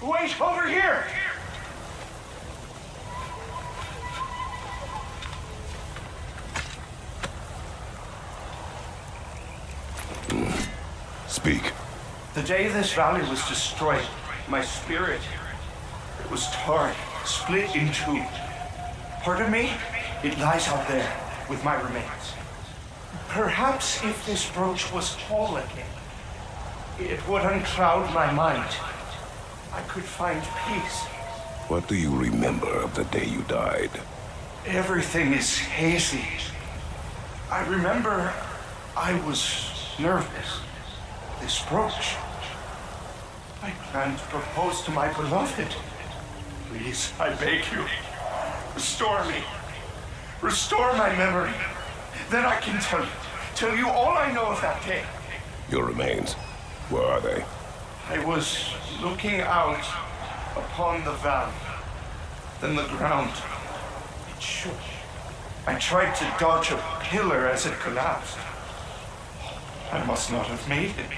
Wait, over here! Speak. The day this valley was destroyed, my spirit, it was torn, split in two. Part of me, it lies out there with my remains. Perhaps if this brooch was whole again, it would uncloud my mind. I could find peace. What do you remember of the day you died? Everything is hazy. I remember I was nervous. This brooch. I planned to propose to my beloved. Please, I beg you, restore me. Restore my memory. Then I can tell you all I know of that day. Your remains, where are they? I was looking out upon the valley. Then the ground, it shook. I tried to dodge a pillar as it collapsed. I must not have made it.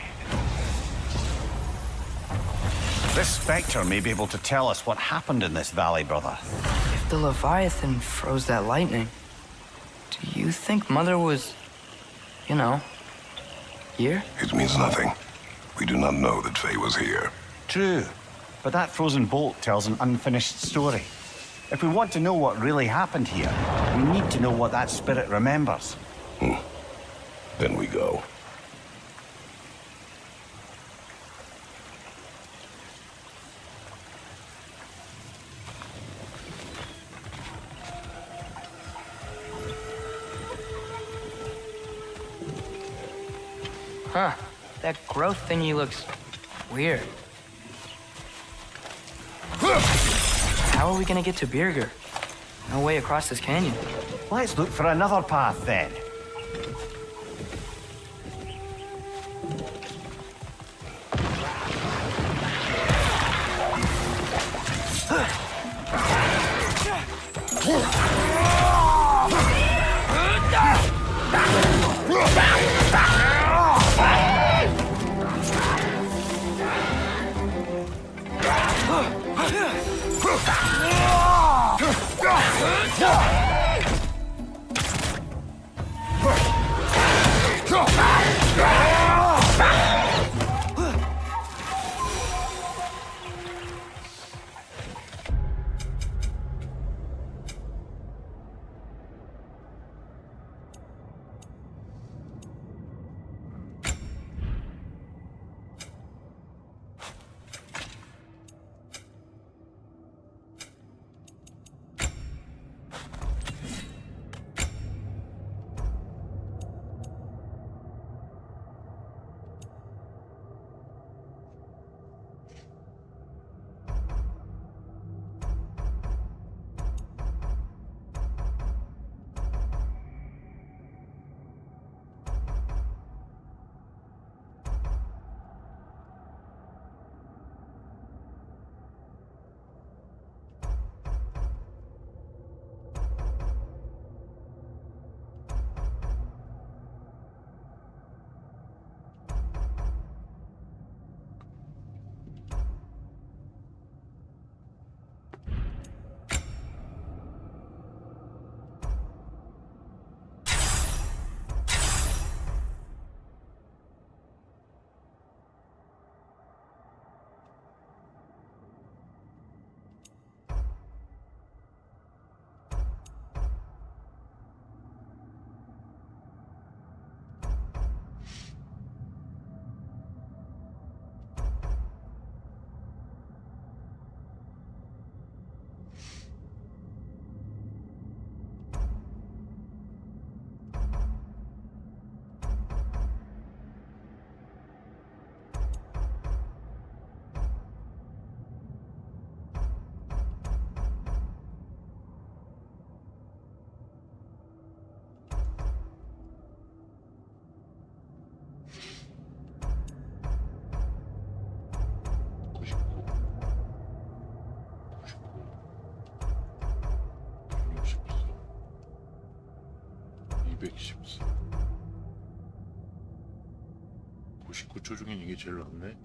This Spectre may be able to tell us what happened in this valley, brother. If the Leviathan froze that lightning, do you think Mother was, here? It means nothing. We do not know that Faye was here. True, but that frozen bolt tells an unfinished story. If we want to know what really happened here, we need to know what that spirit remembers. Then we go. Huh. That growth thingy looks weird. How are we gonna get to Birger? No way across this canyon. Let's look for another path then. 214. 99초 중엔 이게 제일 낫네.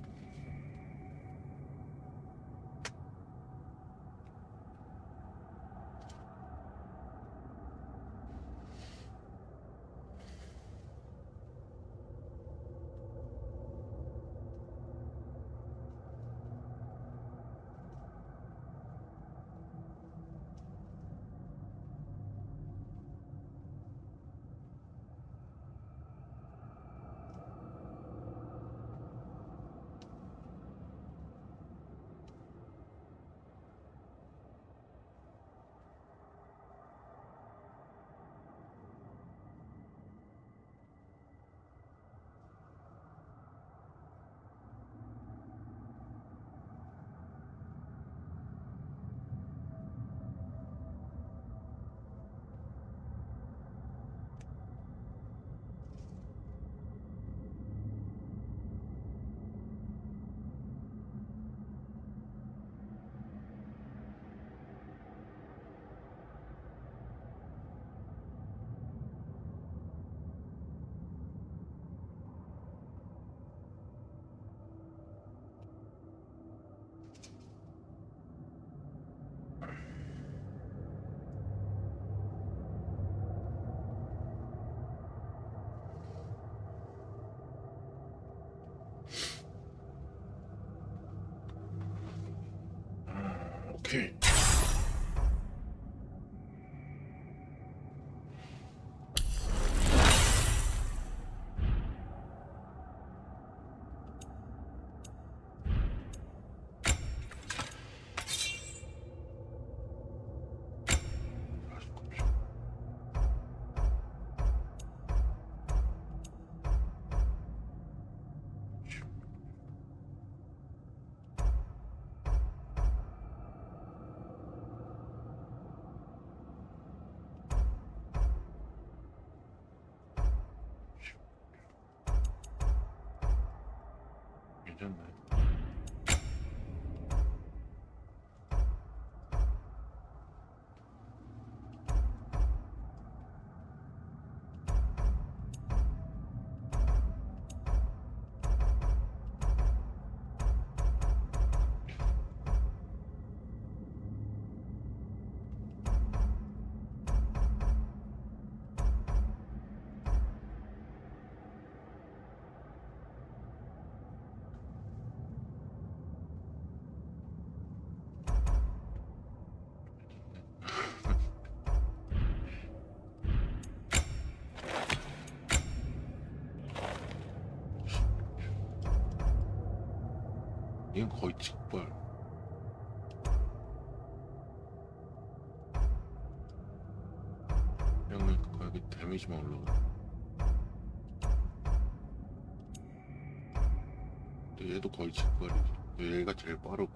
오케이. 괜찮네. 이건 거의 직발. 그냥 여기 데미지만 올라가. 근데 얘도 거의 직발이지. 얘가 제일 빠르고.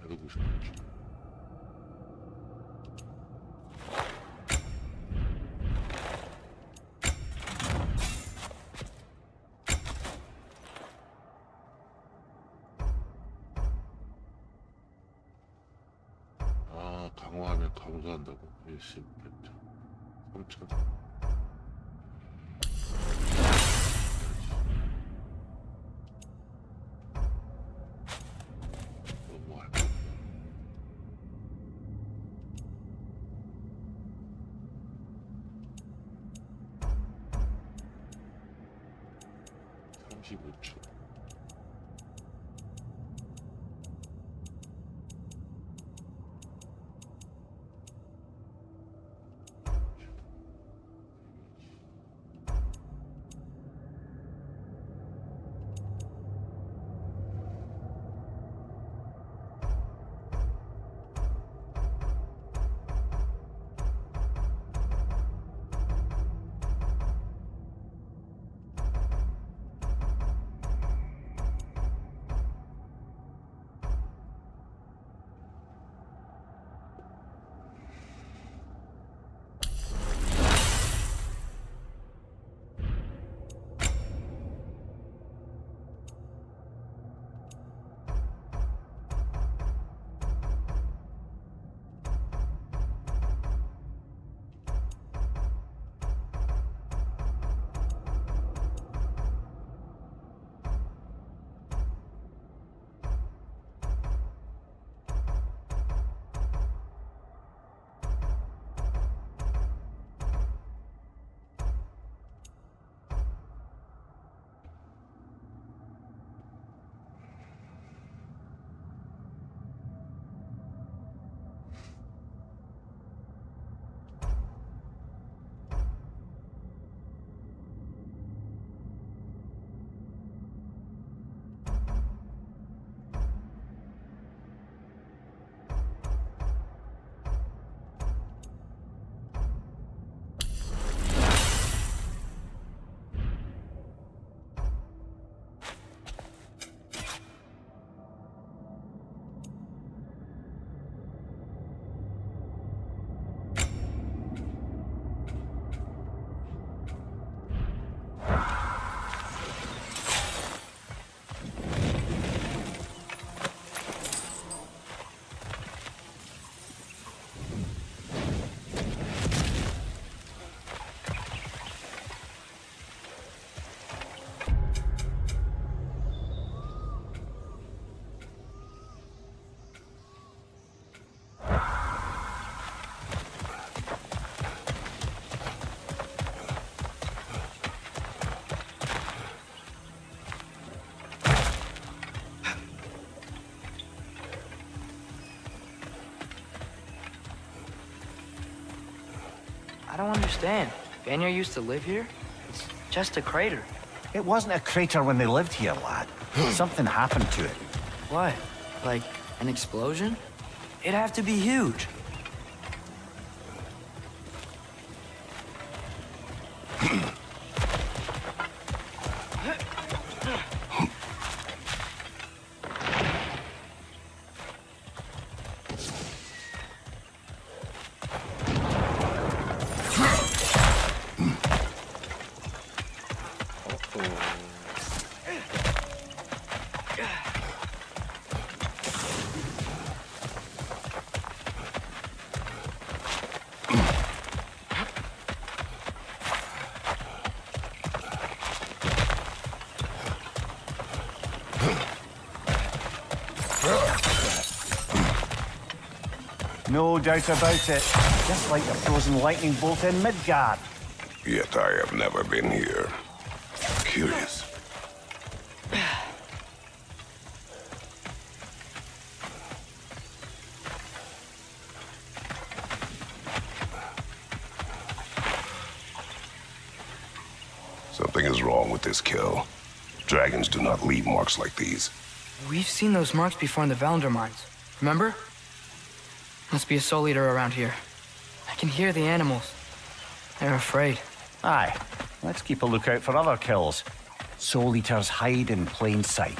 배도 90%. 아, 강화하면 감소한다고. 1심 100점 3천. 너무 할거 없다. 35초. understand. Vanya used to live here? It's just a crater. It wasn't a crater when they lived here, lad. Something happened to it. What? Like an explosion? It'd have to be huge. No doubt about it. Just like the frozen lightning bolt in Midgard. Yet I have never been here. Curious. Something is wrong with this kill. Dragons do not leave marks like these. We've seen those marks before in the Valender mines. Remember? Must be a soul eater around here. I can hear the animals. They're afraid. Aye. Let's keep a lookout for other kills. Soul eaters hide in plain sight.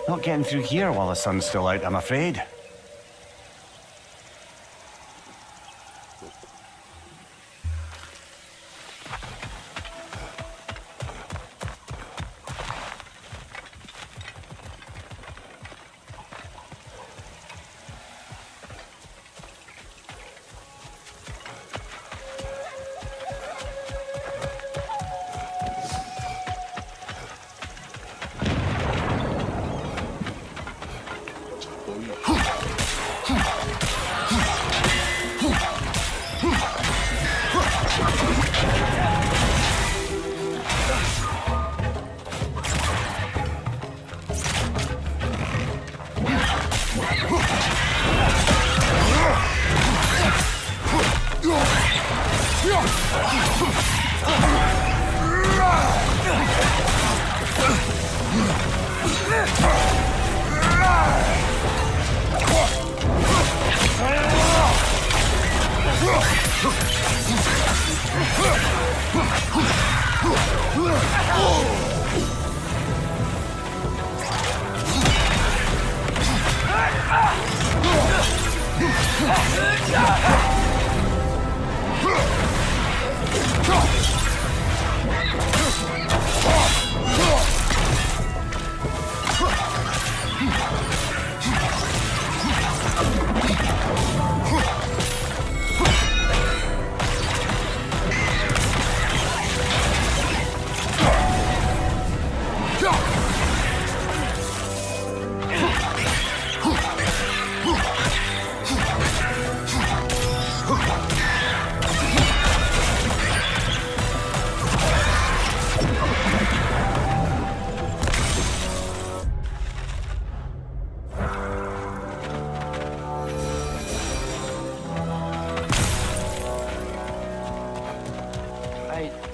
Not getting through here while the sun's still out, I'm afraid.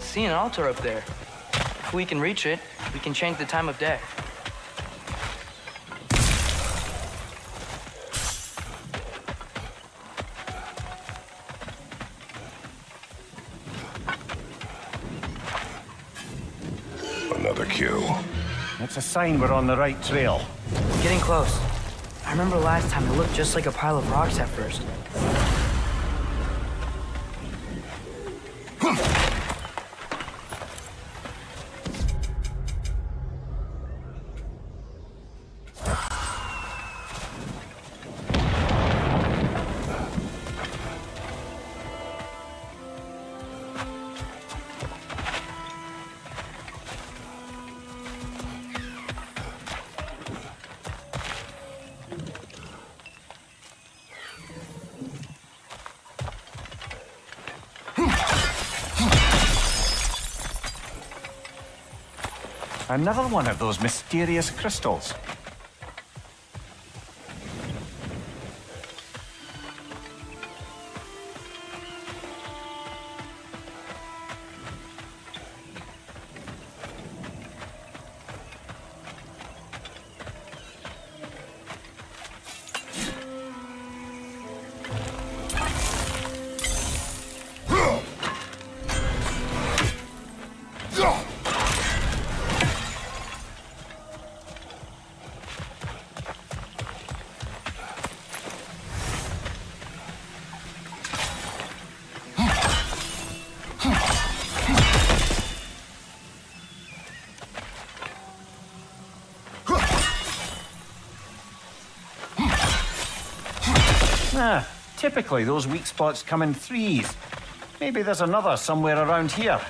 See an altar up there. If we can reach it, we can change the time of day. Another kill. It's a sign we're on the right trail. Getting close. I remember last time it looked just like a pile of rocks at first. Another one of those mysterious crystals. Typically those weak spots come in threes. Maybe there's another somewhere around here.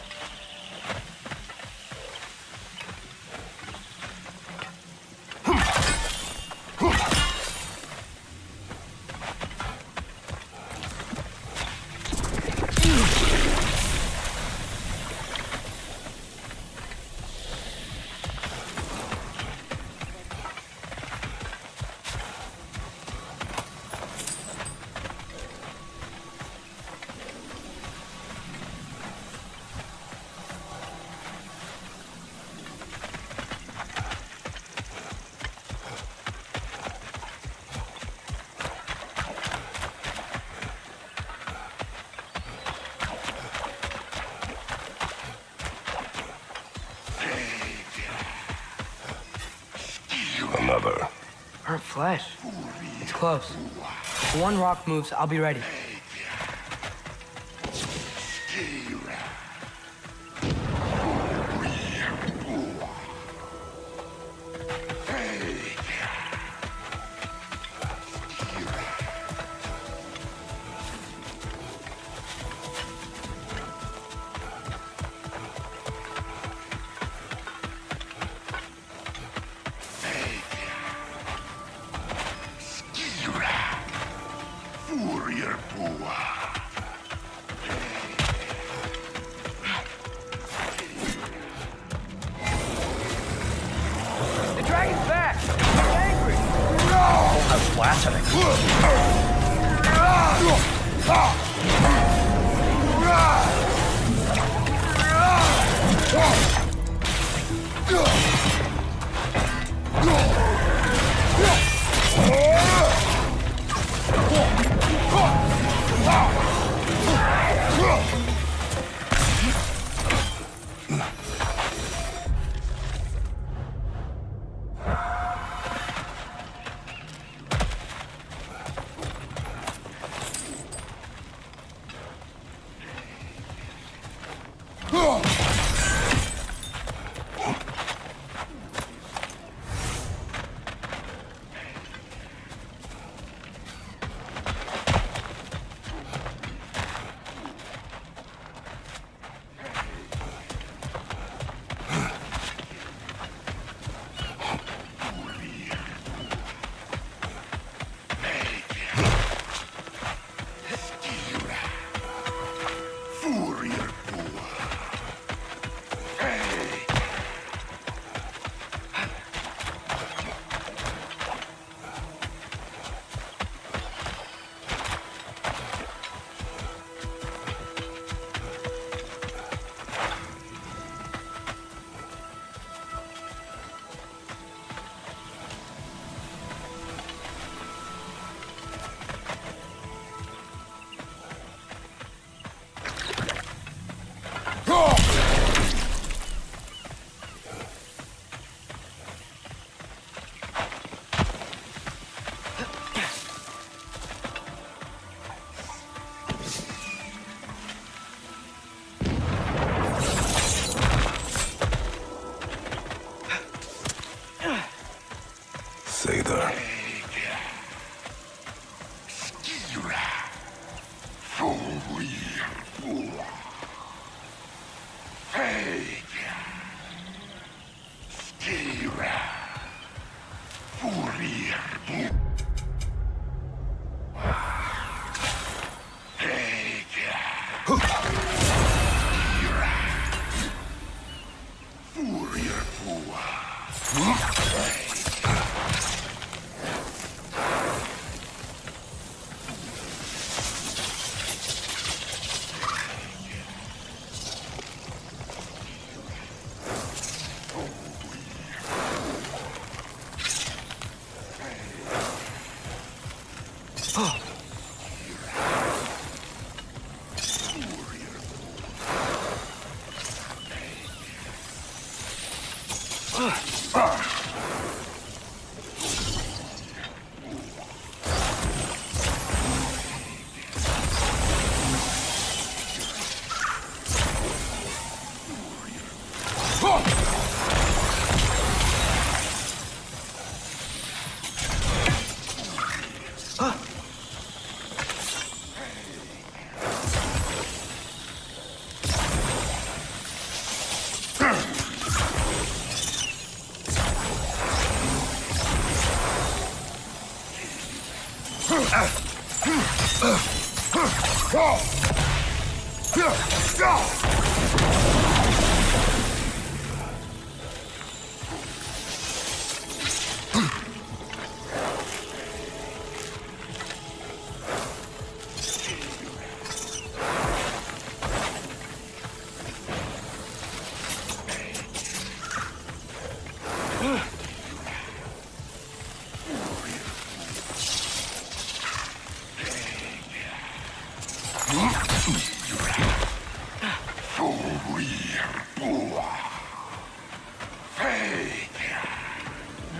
Another. Burnt flesh. It's close. If one rock moves, I'll be ready. The dragon's back! He's angry! How flattering.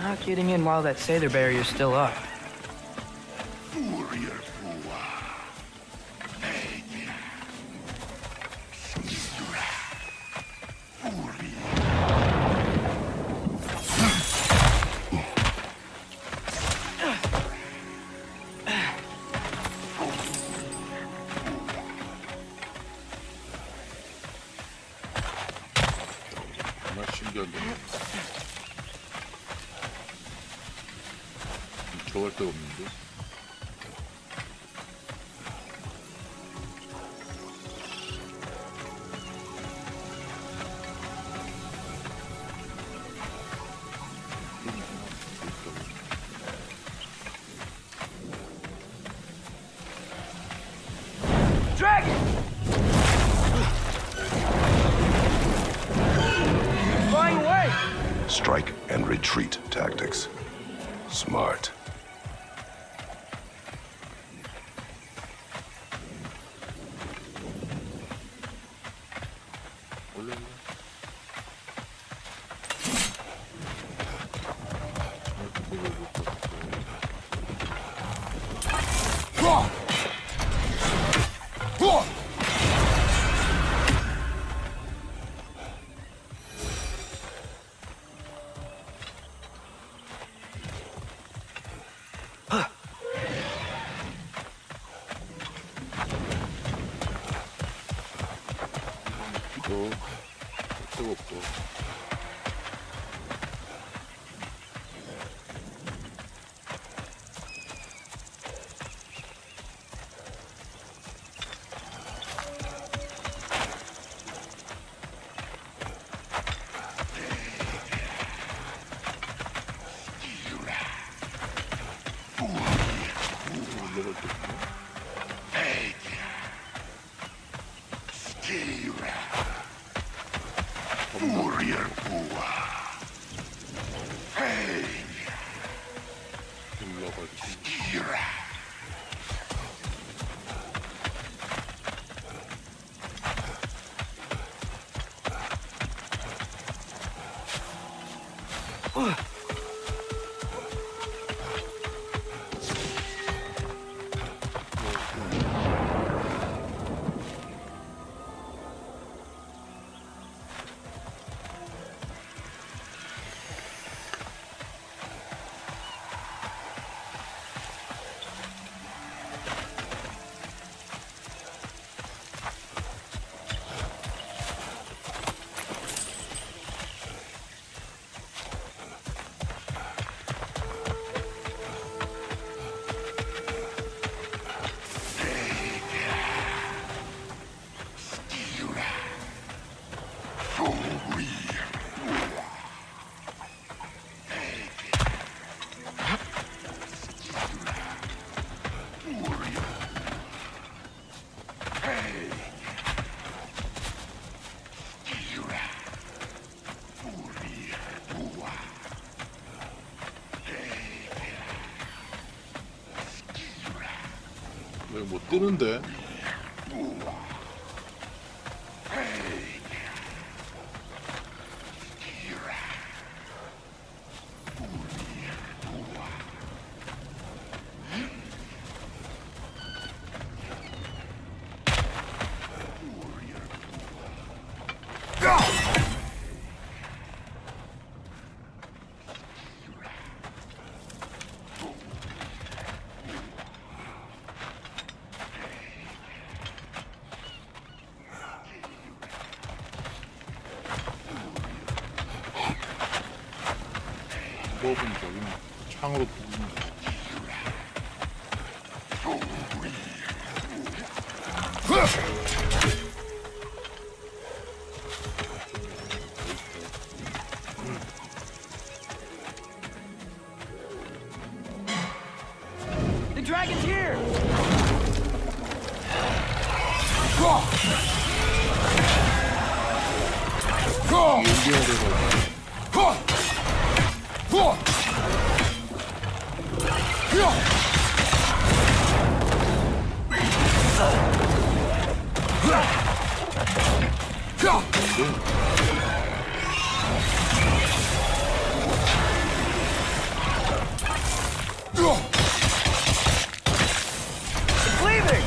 Not getting in while that Sather barrier's still up. 정말 신기한데. 들어갈 데가 없는데. Dragon! Flying away! Strike and retreat tactics. Smart. 원래 또 뜨겁고. 올라갈 때 올라갈지. 왜 못 뜨는데? 법은 저기 창으로 부는 거. The dragon's here! It's leaving!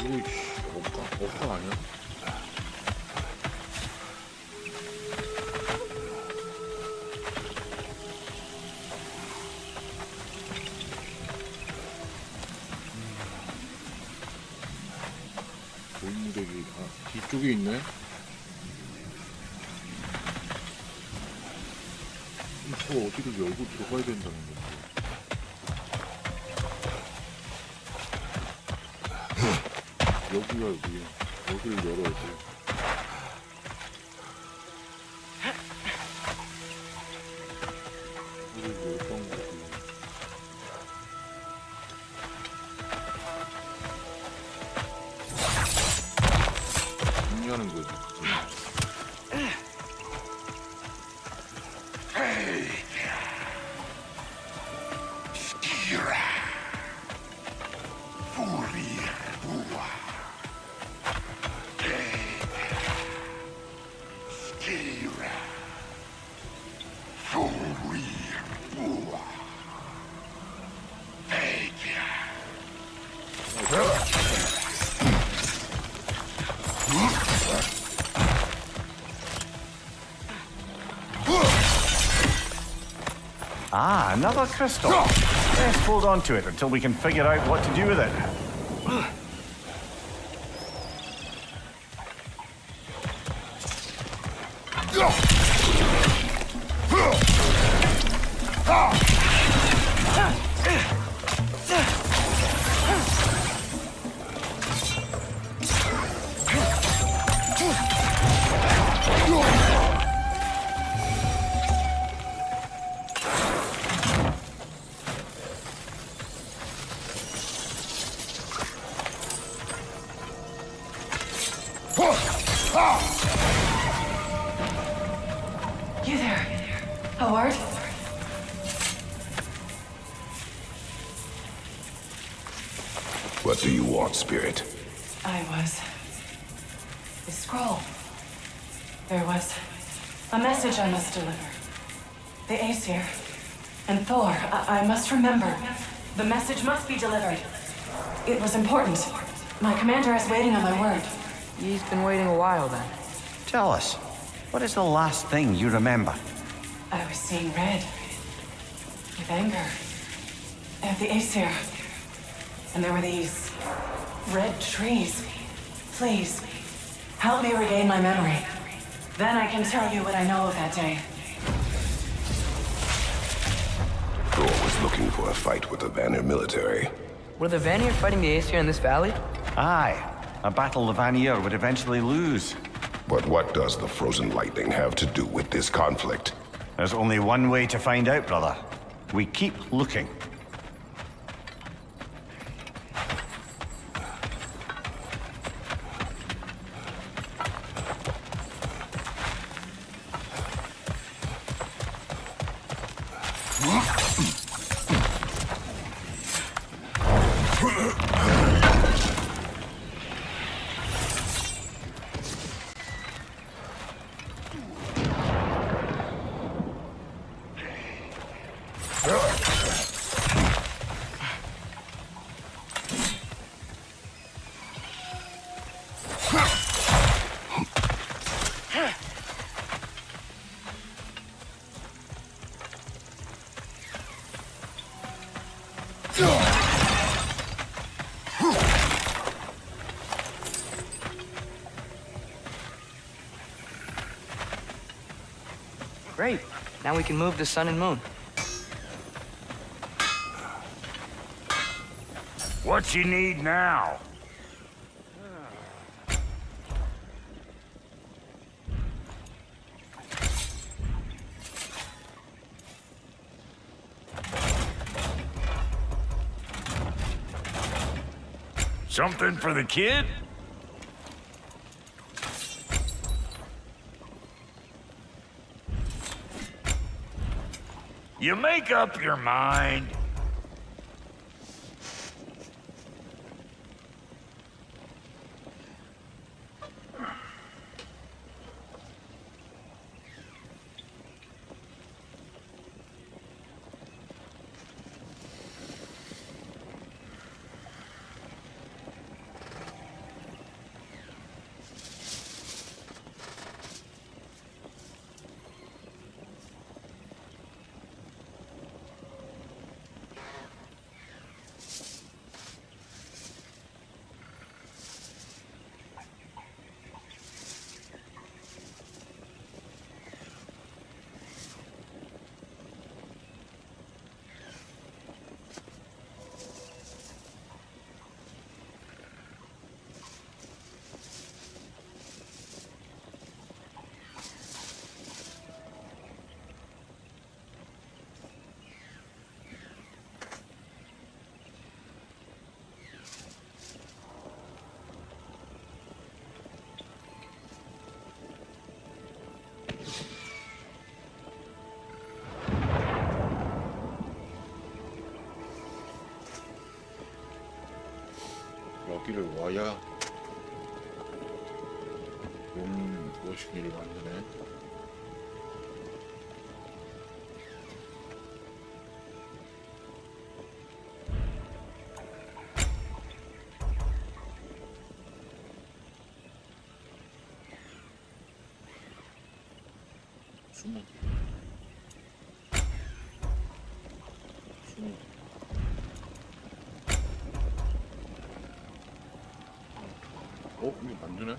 이거 억까 아니야? 골무대기 뒤쪽에 있네. 저 어디를 열고 들어가야 된다는 건데. 여기야 여기. 여기를 열어야 돼. 여기를 열던 거지. 정리하는 거지. Ah, another crystal. Let's hold on to it until we can figure out what to do with it. You there, Howard? What do you want, Spirit? The scroll. There was a message I must deliver. The Aesir and Thor, I must remember. The message must be delivered. It was important. My commander is waiting on my word. He's been waiting a while then. Tell us, what is the last thing you remember? I was seeing red. With anger. At the Aesir. And there were these red trees. Please, help me regain my memory. Then I can tell you what I know of that day. Thor was looking for a fight with the Vanir military. Were the Vanir fighting the Aesir in this valley? Aye, a battle the Vanir would eventually lose. But what does the frozen lightning have to do with this conflict? There's only one way to find out, brother. We keep looking. Great. Now we can move the sun and moon. What you need now? Something for the kid? You make up your mind. 여기를 와야 용 모시기를 만드네. 숨어. 숨어. 이거 만드네?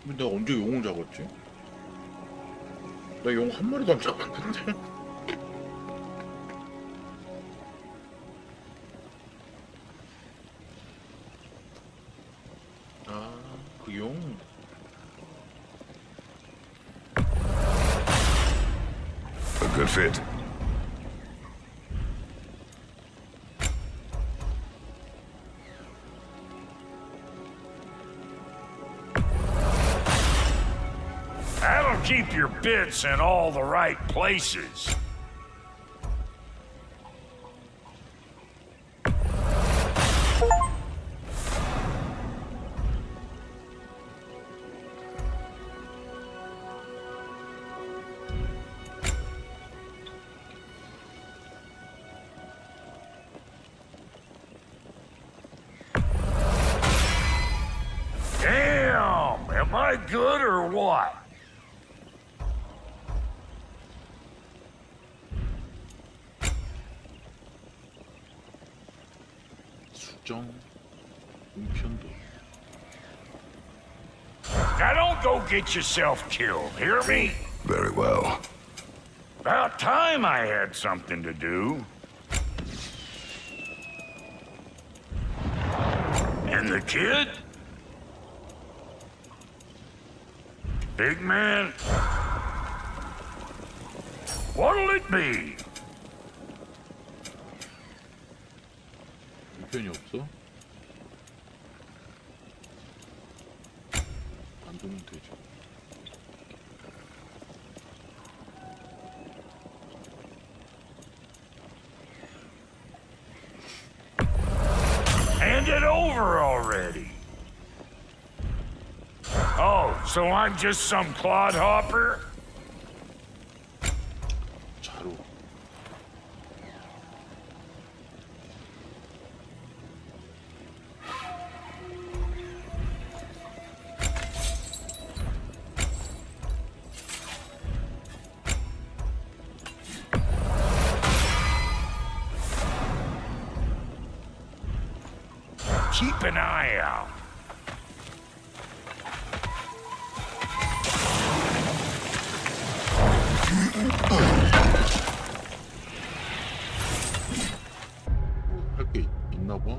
근데 내가 언제 용을 잡았지? 나 용 한 마리도 안 잡았는데? 그 용. A good fit. That'll keep your bits in all the right places. Damn! Am I good or what? 수정 우편도. Now don't go get yourself killed, hear me? Very well. About time I had something to do. And the kid? Big man? What'll it be? 우편이 없어? 만들면 되지. Hand it over already. Oh, so I'm just some clodhopper? 자루. Keep an eye out. 할 게 있나 봐.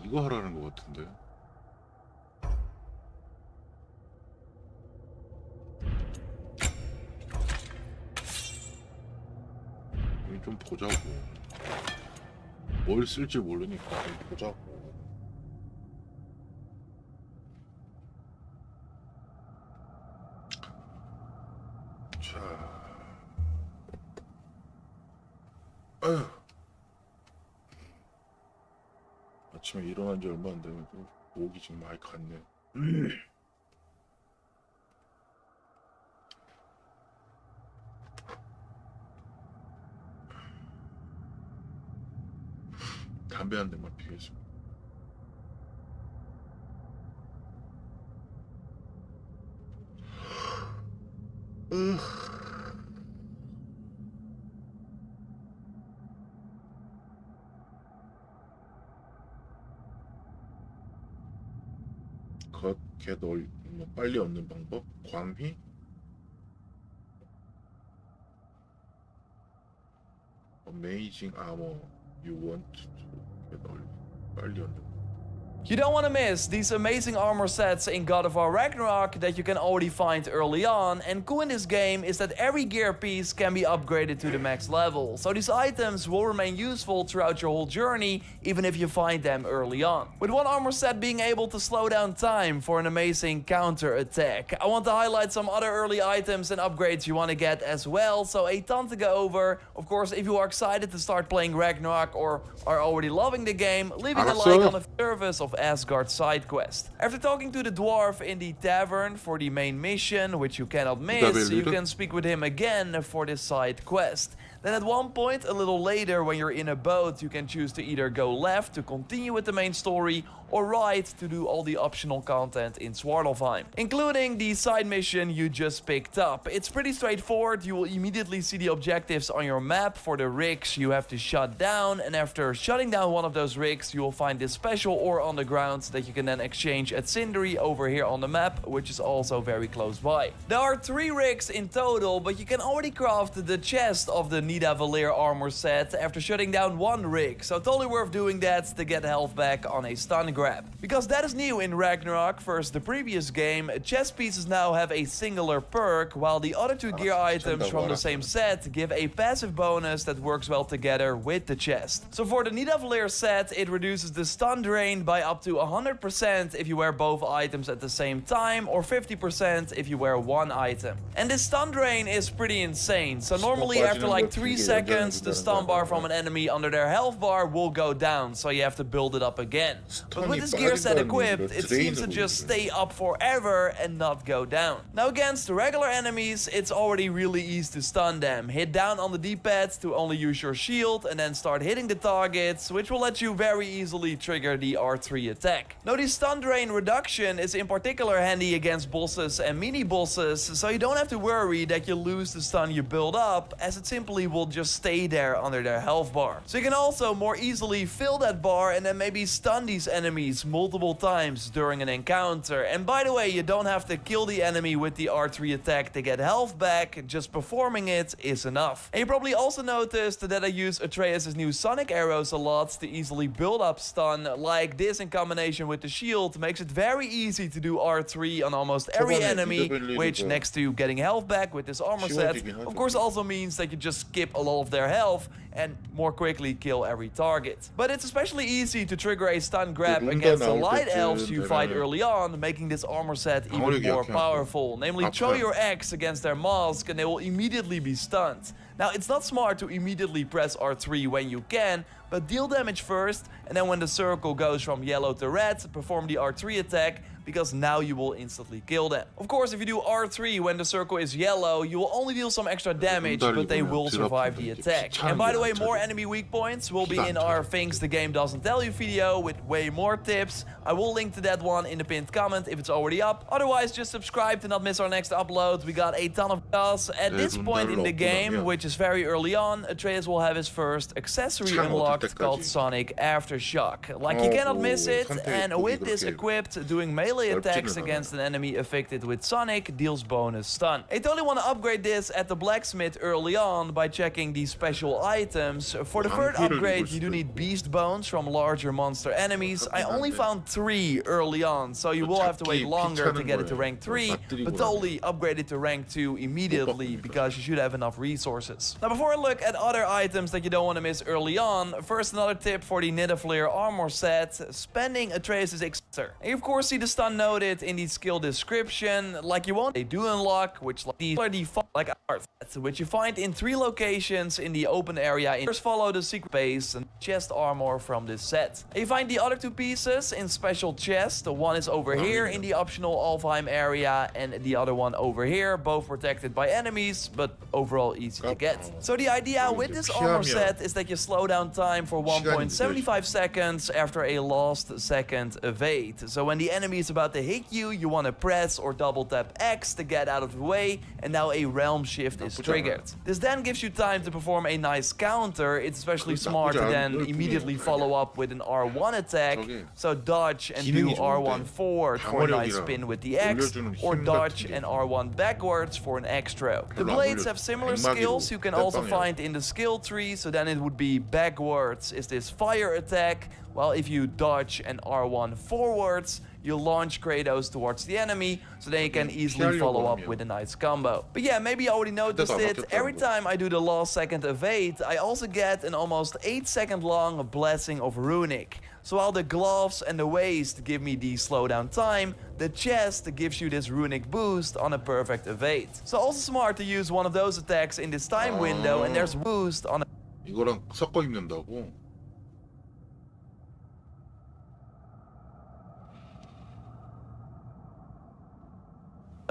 이거 하라는 것 같은데. 여기 좀 보자고. 뭘 쓸지 모르니까 좀 보자고. 자, 아휴. 아침에 일어난 지 얼마 안 되면 목이 지금 많이 갔네. 담배 한 대만 피겠습니다. 걔 널 뭐 빨리 얻는 방법? 광휘? Amazing armor you want 걔 널 빨리 얻는 You don't want to miss these amazing armor sets in God of War Ragnarok that you can already find early on, and cool in this game is that every gear piece can be upgraded to the max level, so these items will remain useful throughout your whole journey, even if you find them early on. With one armor set being able to slow down time for an amazing counter attack. I want to highlight some other early items and upgrades you want to get as well, so a ton to go over. Of course, if you are excited to start playing Ragnarok or are already loving the game, leaving a like on the service of Asgard side quest. After talking to the dwarf in the tavern for the main mission, which you cannot miss, you can speak with him again for this side quest. Then at one point, a little later, when you're in a boat, you can choose to either go left to continue with the main story, or right to do all the optional content in Svartalfheim, including the side mission you just picked up. It's pretty straightforward. You will immediately see the objectives on your map for the rigs you have to shut down, and after shutting down one of those rigs, you will find this special ore on the ground that you can then exchange at Sindri over here on the map, which is also very close by. There are 3 rigs in total, but you can already craft the chest of the Nidavellir armor set after shutting down 1 rig, so totally worth doing that to get health back on a stun grab. Because that is new in Ragnarok versus the previous game, chest pieces now have a singular perk, while the other 2 gear items from the same set give a passive bonus that works well together with the chest. So for the Nidavellir set, it reduces the stun drain by up to 100% if you wear both items at the same time, or 50% if you wear one item. And this stun drain is pretty insane, so normally after like 3 seconds, the stun bar from an enemy under their health bar will go down, so you have to build it up again. But with this gear set equipped, it seems to just stay up forever and not go down. Now against regular enemies, it's already really easy to stun them. Hit down on the D-pad to only use your shield, and then start hitting the targets, which will let you very easily trigger the R3 attack. Now the stun drain reduction is in particular handy against bosses and mini-bosses, so you don't have to worry that you lose the stun you build up, as it simply will just stay there under their health bar. So you can also more easily fill that bar and then maybe stun these enemies multiple times during an encounter. And by the way, you don't have to kill the enemy with the R3 attack to get health back, just performing it is enough. And you probably also noticed that I use Atreus' new sonic arrows a lot to easily build up stun, like this in combination with the shield makes it very easy to do R3 on almost every enemy, which next to getting health back with this armor set, of course also means that you just skip a lot of their health and more quickly kill every target. But it's especially easy to trigger a stun grab against the 나올 light 때쯤 elves you fight 되면은 early on, making this armor set even 방어력이 more 약해갖고 powerful. Namely, throw 아파요. your axe against their mask and they will immediately be stunned. Now, it's not smart to immediately press R3 when you can, but deal damage first, and then when the circle goes from yellow to red, perform the R3 attack, because now you will instantly kill them. Of course, if you do R3 when the circle is yellow, you will only deal some extra damage, but they will survive the attack. And by the way, more enemy weak points will be in our Things the Game Doesn't Tell You video with way more tips. I will link to that one in the pinned comment if it's already up. Otherwise, just subscribe to not miss our next upload. We got a ton of guys. At this point in the game, which is very early on, Atreus will have his first accessory unlocked called Sonic Aftershock. Like, you cannot miss it, and with this equipped, doing melee attacks against an enemy affected with Sonic deals bonus stun. I totally want to upgrade this at the blacksmith early on by checking these special items. For the third upgrade, you do need beast bones from larger monster enemies. I only found 3 early on, so you will have to wait longer to get it to rank 3, but totally upgrade it to rank 2 immediately because you should have enough resources. Now, before I look at other items that you don't want to miss early on, first another tip for the Nidavellir armor set, spending Atreus' elixir. And you of course see the stun noted in the skill description. Like you want, they do unlock, which these are the like art, which you find in 3 locations in the open area. First, follow the secret base and chest armor from this set. And you find the other 2 pieces in special chests. One is over here in the optional Alfheim area, and the other one over here, both protected by enemies, but overall easy to get. So the idea with this armor set is that you slow down time for 1.75 seconds after a last second evade. So when the enemy is about to hit you, you want to press or double tap X to get out of the way, and now a realm shift is triggered. This then gives you time to perform a nice counter. It's especially smart to then immediately follow up with an R1 attack, so dodge and do R1 forward for a nice spin with the X, or dodge and R1 backwards for an extra. The blades have similar skills you can also find in the skill tree, so then it would be backwards is this fire attack, while if you dodge and R1 forwards, you launch Kratos towards the enemy, so then you can easily follow up with a nice combo. But yeah, maybe you already noticed it, every time I do the last second evade, I also get an almost 8-second long Blessing of Runic. So while the gloves and the waist give me the slowdown time, the chest gives you this runic boost on a perfect evade. So also smart to use one of those attacks in this time window, and there's boost on a 이거랑 섞어 입는다고?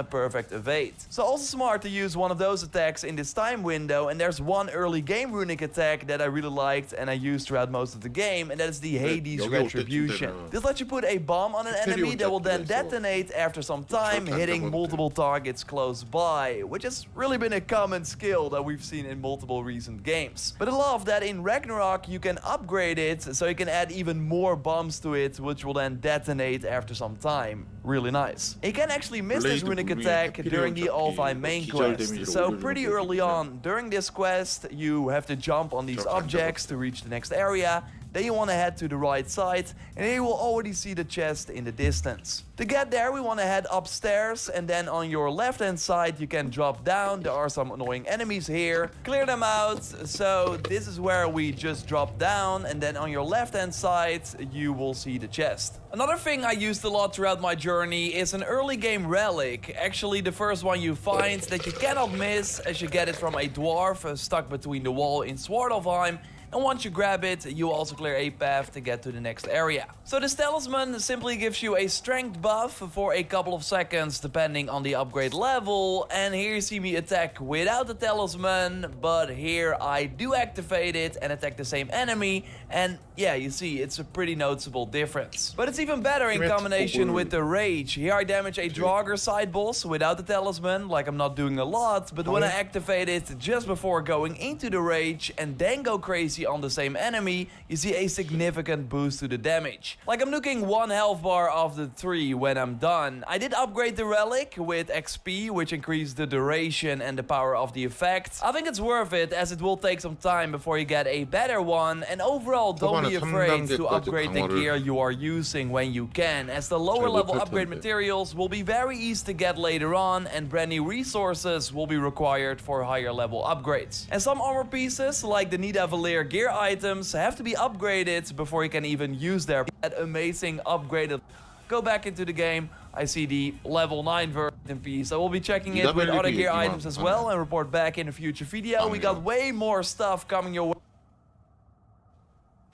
a perfect evade. So also smart to use one of those attacks in this time window, and there's one early game runic attack that I really liked and I used throughout most of the game, and that is the Hades Retribution. This lets you put a bomb on an enemy that will then detonate after some time, hitting multiple targets close by, which has really been a common skill that we've seen in multiple recent games. But I love that in Ragnarok you can upgrade it, so you can add even more bombs to it, which will then detonate after some time. Really nice. You can actually miss this runic attack during the Alfheim main quest. So pretty early on during this quest, you have to jump on these objects to reach the next area. Then you want to head to the right side, and here you will already see the chest in the distance. To get there, we want to head upstairs, and then on your left hand side you can drop down. There are some annoying enemies here. Clear them out. So this is where we just drop down, and then on your left hand side you will see the chest. Another thing I used a lot throughout my journey is an early game relic. Actually the first one you find that you cannot miss, as you get it from a dwarf stuck between the wall in Svartalfheim. And once you grab it, you also clear a path to get to the next area. So this talisman simply gives you a strength buff for a couple of seconds depending on the upgrade level. And here you see me attack without the talisman, but here I do activate it and attack the same enemy. And yeah, you see, it's a pretty noticeable difference. But it's even better in combination with the rage. Here I damage a Draugr side boss without the talisman, like I'm not doing a lot, but when I activate it just before going into the rage and then go crazy on the same enemy, you see a significant boost to the damage. Like I'm nuking 1 health bar off the 3 when I'm done. I did upgrade the relic with XP, which increased the duration and the power of the effect. I think it's worth it, as it will take some time before you get a better one, and overall don't be afraid to upgrade the gear you are using when you can, as the lower level upgrade materials will be very easy to get later on, and brand new resources will be required for higher level upgrades. And some armor pieces, like the Nidavellir gear items have to be upgraded before you can even use their amazing upgraded. Go back into the game. I see the level 9 version piece. I will be checking it with other gear items as well and report back in a future video. We got way more stuff coming your way.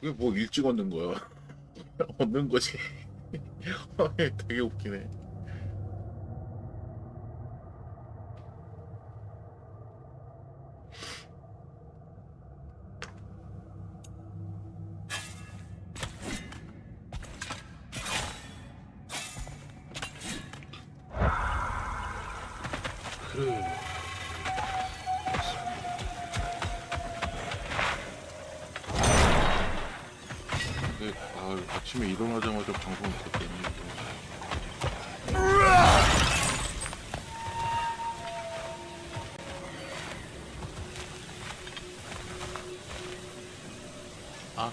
이게 뭐 일찍 얻는 거야? 얻는 거지. 되게 웃기네. 그래. 아침에 일어나자마자 방송을 켰더니 아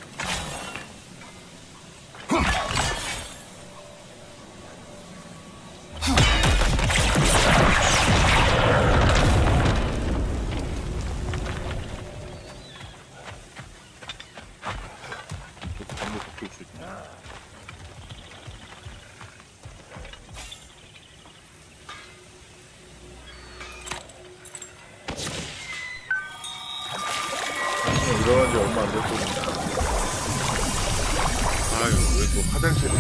일어난 지 얼마 안 됐거든요. 아유, 왜 또 화장실에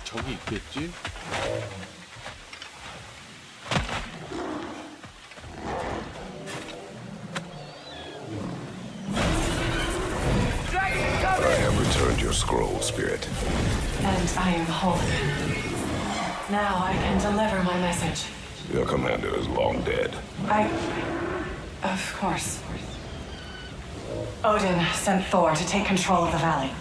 저기 있겠지? Your scroll, Spirit. And I am whole. Now I can deliver my message. Your commander is long dead. Of course. Odin sent Thor to take control of the valley.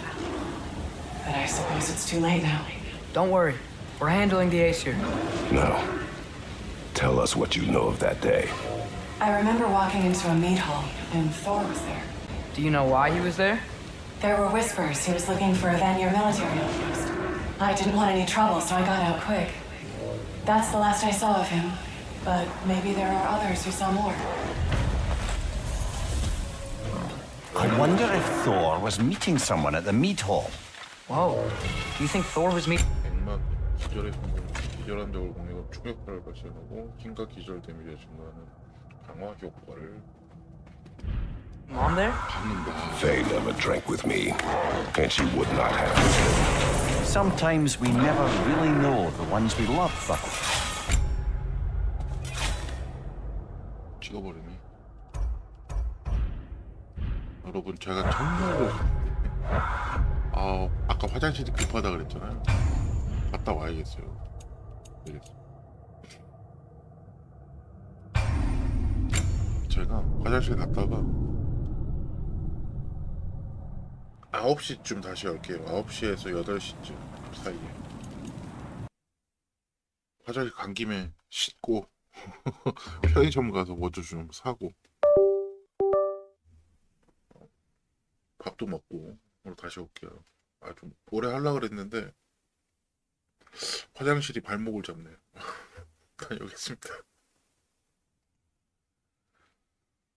But I suppose it's too late now. Don't worry. We're handling the Aesir. Now, tell us what you know of that day. I remember walking into a meat hall, and Thor was there. Do you know why he was there? There were whispers he was looking for a Vanir military outpost. I didn't want any trouble, so I got out quick. That's the last I saw of him. But maybe there are others who saw more. I wonder if Thor was meeting someone at the meat hall. Whoa. Do you think Thor was meeting? 백막 기절의 성공, 기절한 적을 공격으로 충격파를 발생하고 힘과 기절 데미지가 증가하는 강화 효과를 Mom there? Faye never drank with me, and she would not have. Sometimes we never really know the ones we love, but 찍어버리니. 여러분 제가 정말로 아까 화장실이 급하다 그랬잖아요. 갔다 와야겠어요. 제가 화장실 갔다가 9시쯤 다시 올게요. 9시에서 8시쯤 사이에. 화장실 간 김에 씻고 편의점 가서 뭐 좀 사고 밥도 먹고 오늘 다시 올게요. 좀 오래 하려고 그랬는데 화장실이 발목을 잡네요. 다녀오겠습니다.